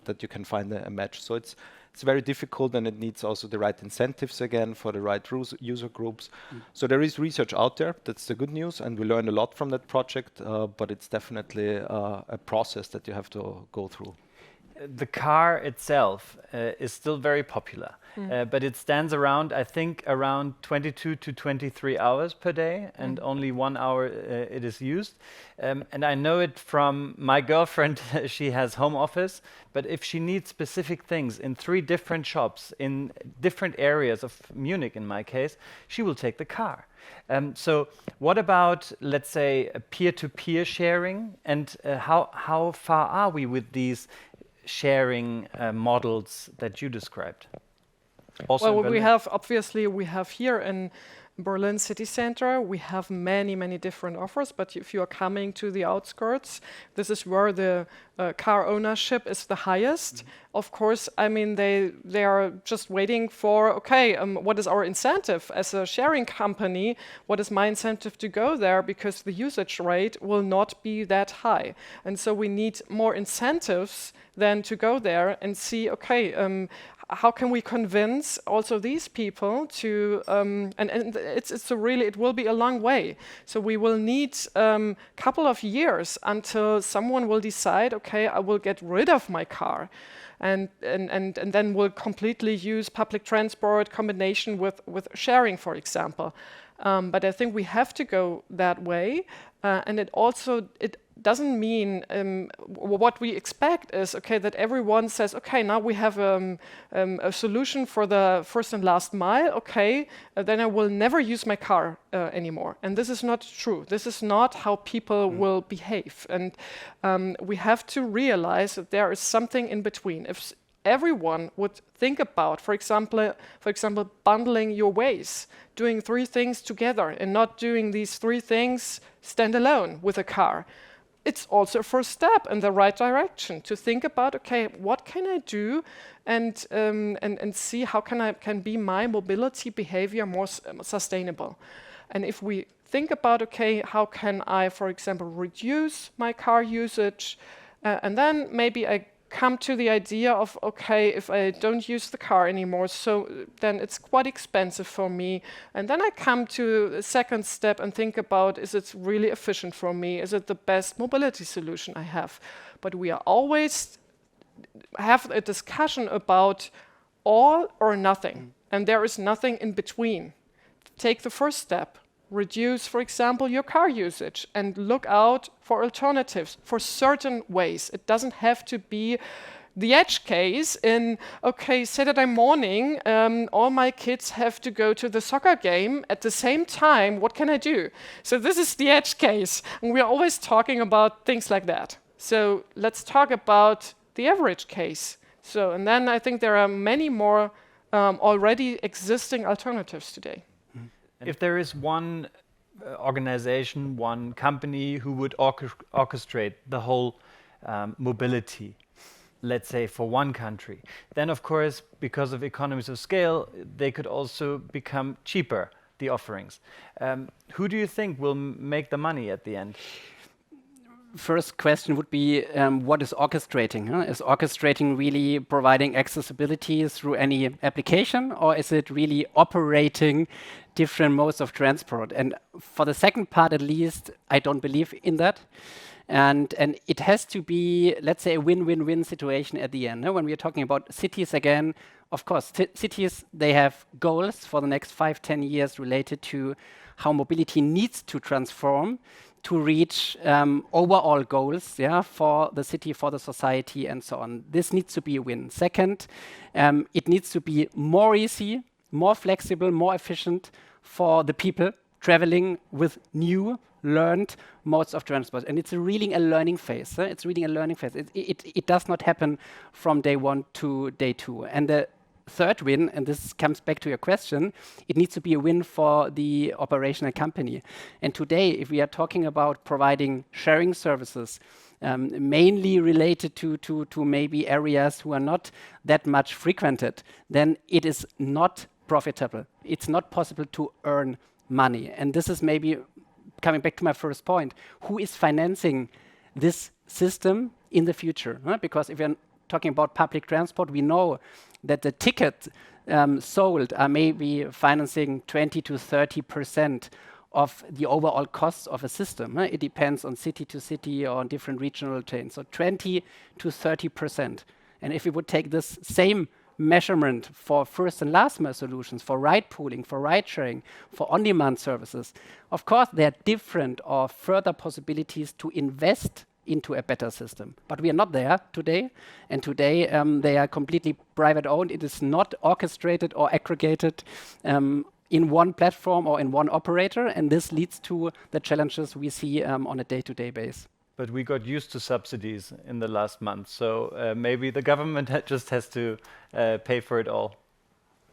that you can find a match. So it's very difficult, and it needs also the right incentives again for the right user groups. So there is research out there. That's the good news, and we learned a lot from that project, but it's definitely a process that you have to go through. The car itself is still very popular, but it stands around, I think, around 22 to 23 hours per day, and only 1 hour it is used. And I know it from my girlfriend. She has home office, but if she needs specific things in 3 different shops in different areas of Munich, in my case, she will take the car. So what about, let's say, peer-to-peer sharing, and how far are we with these sharing models that you described? Also well, we have here in Berlin city center, we have many different offers, but if you are coming to the outskirts, this is where the car ownership is the highest. Of course, I mean, they are just waiting for, okay, what is our incentive as a sharing company? What is my incentive to go there? Because the usage rate will not be that high. And so we need more incentives than to go there and see, okay, how can we convince also these people to, and it will be a long way. So we will need a couple of years until someone will decide, okay, I will get rid of my car. And then we'll completely use public transport combination with sharing, for example. But I think we have to go that way. And it doesn't mean what we expect is, okay, that everyone says, okay, now we have a solution for the first and last mile, okay, then I will never use my car anymore. And this is not true. This is not how people will behave. And we have to realize that there is something in between. If everyone would think about, for example, bundling your ways, doing 3 things together and not doing these 3 things standalone with a car, it's also a first step in the right direction to think about, okay, what can I do, and see how can be my mobility behavior more sustainable. And if we think about, okay, how can I, for example, reduce my car usage, and then maybe I come to the idea of, okay, if I don't use the car anymore, so then it's quite expensive for me. And then I come to the second step and think about, is it really efficient for me? Is it the best mobility solution I have? But we are always have a discussion about all or nothing, and there is nothing in between. Take the first step. Reduce, for example, your car usage and look out for alternatives for certain ways. It doesn't have to be the edge case in, okay, Saturday morning, all my kids have to go to the soccer game at the same time. What can I do? So this is the edge case. And we're always talking about things like that. So let's talk about the average case. So, and then I think there are many more already existing alternatives today. If there is one organization, one company who would orchestrate the whole mobility, let's say for one country, then of course, because of economies of scale, they could also become cheaper, the offerings. Who do you think will make the money at the end? First question would be, what is orchestrating? Is orchestrating really providing accessibility through any application, or is it really operating different modes of transport? And for the second part, at least, I don't believe in that. And it has to be, let's say, a win-win-win situation at the end. When we are talking about cities again, of course, cities, they have goals for the next 5-10 years related to how mobility needs to transform to reach overall goals, for the city, for the society, and so on. This needs to be a win. Second, it needs to be more easy, more flexible, more efficient for the people traveling with new, learned modes of transport. And it's really a learning phase. It's really a learning phase. It does not happen from day one to day two. And the third win, and this comes back to your question, it needs to be a win for the operational company. And today, if we are talking about providing sharing services, mainly related to maybe areas who are not that much frequented, then it is not profitable. It's not possible to earn money. And this is maybe coming back to my first point. Who is financing this system in the future? Because if you're talking about public transport, we know that the tickets sold are maybe financing 20 to 30% of the overall costs of a system. It depends on city to city or on different regional chains. So 20 to 30%. And if we would take this same measurement for first and last mile solutions, for ride pooling, for ride sharing, for on-demand services, of course there are different or further possibilities to invest into a better system. But we are not there today. And today they are completely private owned. It is not orchestrated or aggregated in one platform or in one operator. And this leads to the challenges we see on a day-to-day basis. But we got used to subsidies in the last month. So maybe the government just has to pay for it all.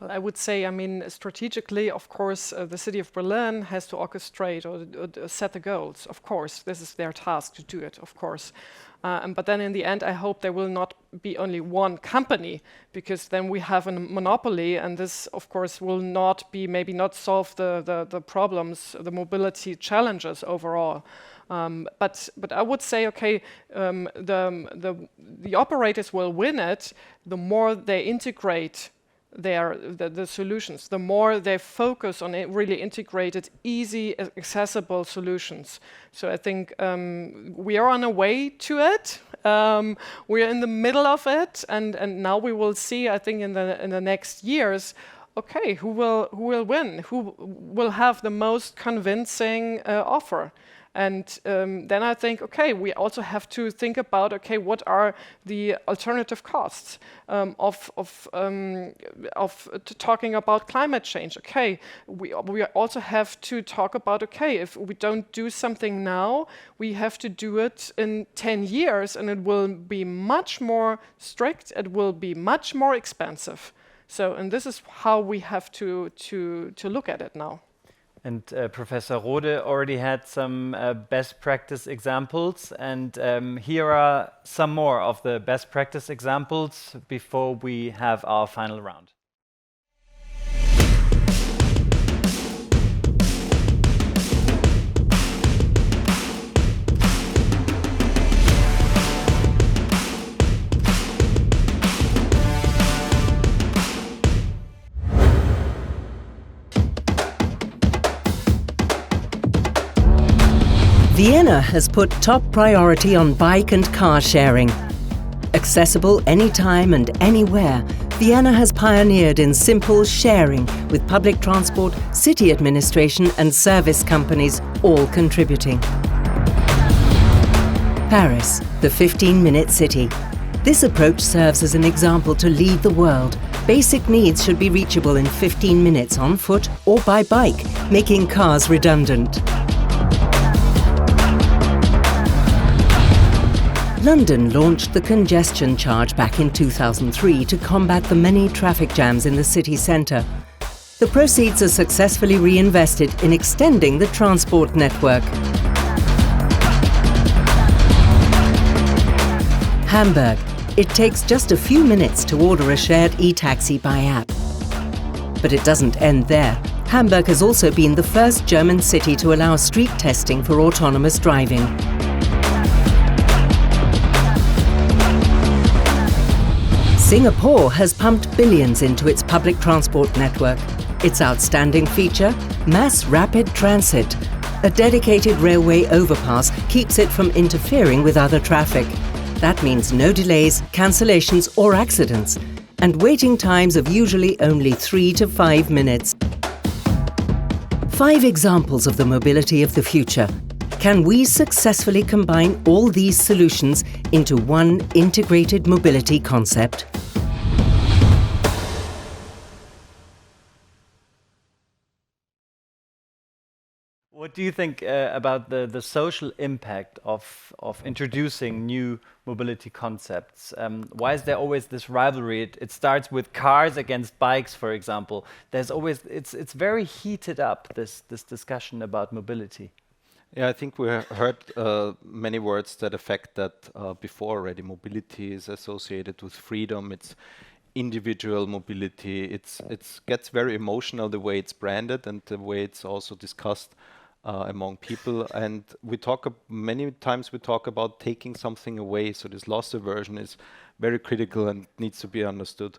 Well, I would say, I mean, strategically, of course, the city of Berlin has to orchestrate or set the goals. Of course, this is their task to do it, of course. But then in the end, I hope there will not be only one company, because then we have a monopoly, and this, of course, will not be, maybe not solve the problems, the mobility challenges overall. But I would say, okay, the operators will win it the more they integrate the solutions, the more they focus on really integrated, easy, accessible solutions. So I think we are on a way to it. We are in the middle of it, and now we will see, I think, in the next years, okay, who will win, who will have the most convincing offer. And then I think, okay, we also have to think about, okay, what are the alternative costs of talking about climate change? Okay, we also have to talk about, okay, if we don't do something now, we have to do it in 10 years, and it will be much more strict. It will be much more expensive. So, and this is how we have to look at it now. And Professor Rode already had some best practice examples, and here are some more of the best practice examples before we have our final round. Vienna has put top priority on bike and car sharing. Accessible anytime and anywhere, Vienna has pioneered in simple sharing with public transport, city administration and service companies all contributing. Paris, the 15-minute city. This approach serves as an example to lead the world. Basic needs should be reachable in 15 minutes on foot or by bike, making cars redundant. London launched the congestion charge back in 2003 to combat the many traffic jams in the city centre. The proceeds are successfully reinvested in extending the transport network. Hamburg. It takes just a few minutes to order a shared e-taxi by app. But it doesn't end there. Hamburg has also been the first German city to allow street testing for autonomous driving. Singapore has pumped billions into its public transport network. Its outstanding feature? Mass rapid transit. A dedicated railway overpass keeps it from interfering with other traffic. That means no delays, cancellations or accidents, and waiting times of usually only 3 to 5 minutes. 5 examples of the mobility of the future. Can we successfully combine all these solutions into one integrated mobility concept? What do you think about the social impact of introducing new mobility concepts? Why is there always this rivalry? It starts with cars against bikes, for example. There's always it's very heated up, this discussion about mobility. Yeah, I think we heard many words that affect that before already. Mobility is associated with freedom. It's individual mobility. It gets very emotional the way it's branded and the way it's also discussed among people. And many times we talk about taking something away. So this loss aversion is very critical and needs to be understood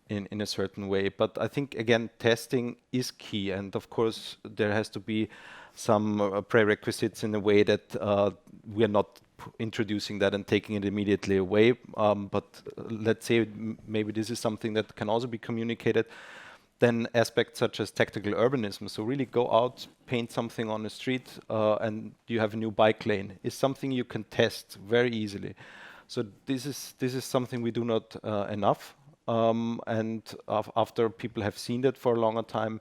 in a certain way. But I think, again, testing is key. And of course, there has to be some prerequisites in a way that we are not introducing that and taking it immediately away. But let's say maybe this is something that can also be communicated. Then aspects such as tactical urbanism, so really go out, paint something on the street, and you have a new bike lane, is something you can test very easily. So this is something we do not enough. And after people have seen that for a longer time,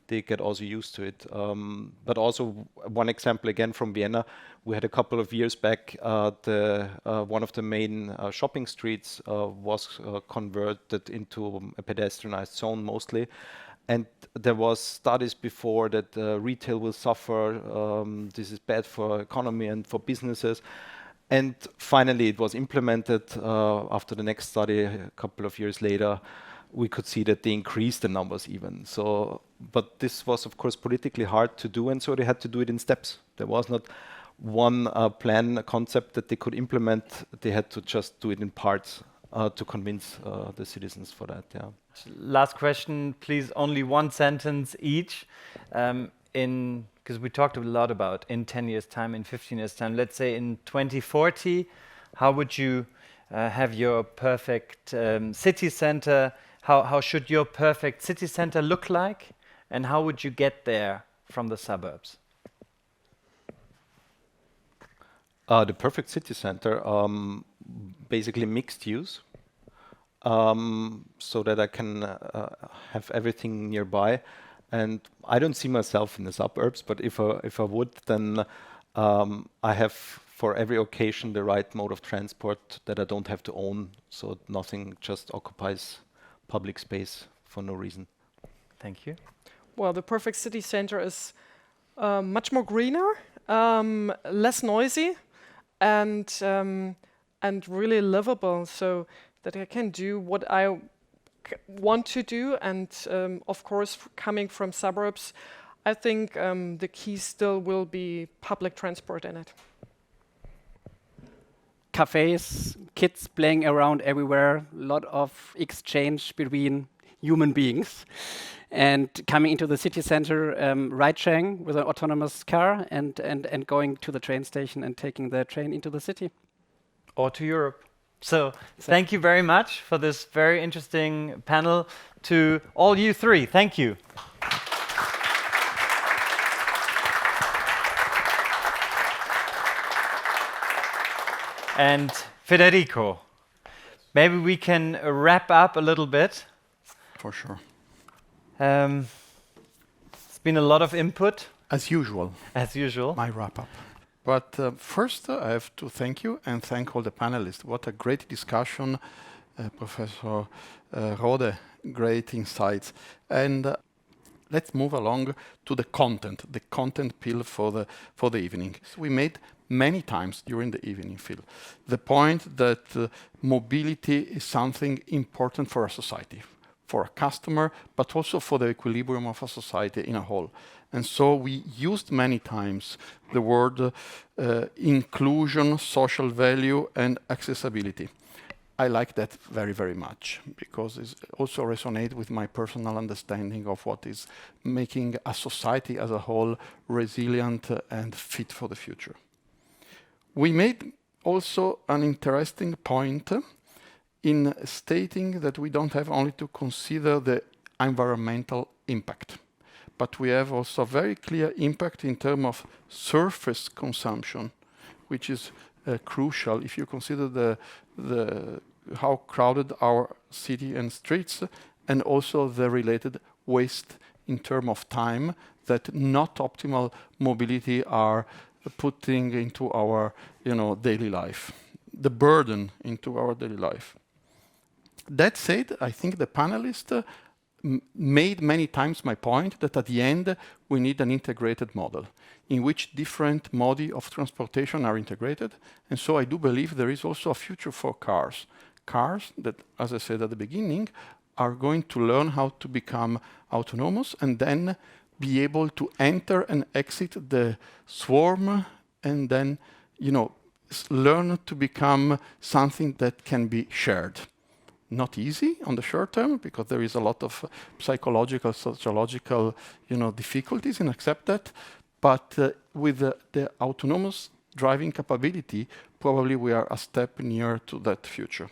they get also used to it. But also one example again from Vienna, we had a couple of years back, one of the main shopping streets was converted into a pedestrianized zone mostly. And there was studies before that retail will suffer, this is bad for economy and for businesses. And finally it was implemented after the next study a couple of years later. We could see that they increased the numbers even. So, but this was of course politically hard to do, and so they had to do it in steps. There was not one plan, a concept that they could implement. They had to just do it in parts to convince the citizens for that. Yeah. Last question, please. Only one sentence each. Because we talked a lot about in 10 years' time, in 15 years' time. Let's say in 2040, how would you have your perfect city center? How should your perfect city center look like? And how would you get there from the suburbs? The perfect city center, basically mixed use, so that I can have everything nearby. And I don't see myself in the suburbs, but if I would, then I have for every occasion the right mode of transport that I don't have to own, so nothing just occupies public space for no reason. Thank you. Well, the perfect city center is much more greener, less noisy, and really livable, so that I can do what I want to do. And of course, coming from suburbs, I think the key still will be public transport in it. Cafes, kids playing around everywhere, a lot of exchange between human beings. And coming into the city center, ride-sharing with an autonomous car and going to the train station and taking the train into the city. Or to Europe. So thank you very much for this very interesting panel. To all you three, thank you. And Federico, maybe we can wrap up a little bit. For sure. It's been a lot of input. As usual. As usual. My wrap-up. But first, I have to thank you and thank all the panelists. What a great discussion, Professor Rode, great insights. And let's move along to the content pill for the evening. So we made many times during the evening, Phil, the point that mobility is something important for a society, for a customer, but also for the equilibrium of a society in a whole. And so we used many times the word inclusion, social value, and accessibility. I like that very, very much, because it also resonates with my personal understanding of what is making a society as a whole resilient and fit for the future. We made also an interesting point in stating that we don't have only to consider the environmental impact, but we have also very clear impact in terms of surface consumption, which is crucial if you consider how crowded our city and streets, and also the related waste in terms of time that not optimal mobility are putting into our daily life, the burden into our daily life. That said, I think the panelists made many times my point that at the end we need an integrated model in which different modi of transportation are integrated. And so I do believe there is also a future for cars. Cars that, as I said at the beginning, are going to learn how to become autonomous and then be able to enter and exit the swarm and then, learn to become something that can be shared. Not easy on the short term, because there is a lot of psychological, sociological, difficulties in accept that. But with the autonomous driving capability, probably we are a step nearer to that future.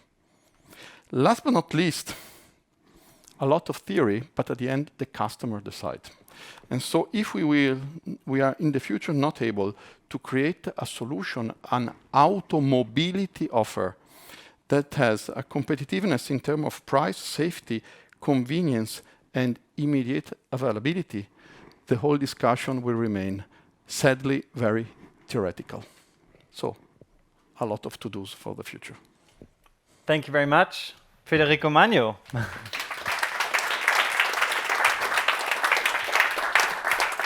Last but not least, a lot of theory, but at the end, the customer decides. And so if we are in the future not able to create a solution, an automobility offer that has a competitiveness in terms of price, safety, convenience, and immediate availability, the whole discussion will remain, sadly, very theoretical. So, a lot of to-dos for the future. Thank you very much, Federico Magno.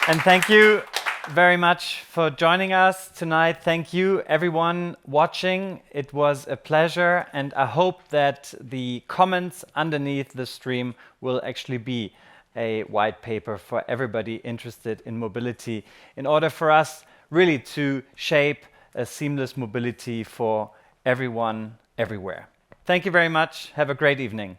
And thank you very much for joining us tonight. Thank you, everyone watching. It was a pleasure, and I hope that the comments underneath the stream will actually be a white paper for everybody interested in mobility in order for us really to shape a seamless mobility for everyone, everywhere. Thank you very much. Have a great evening.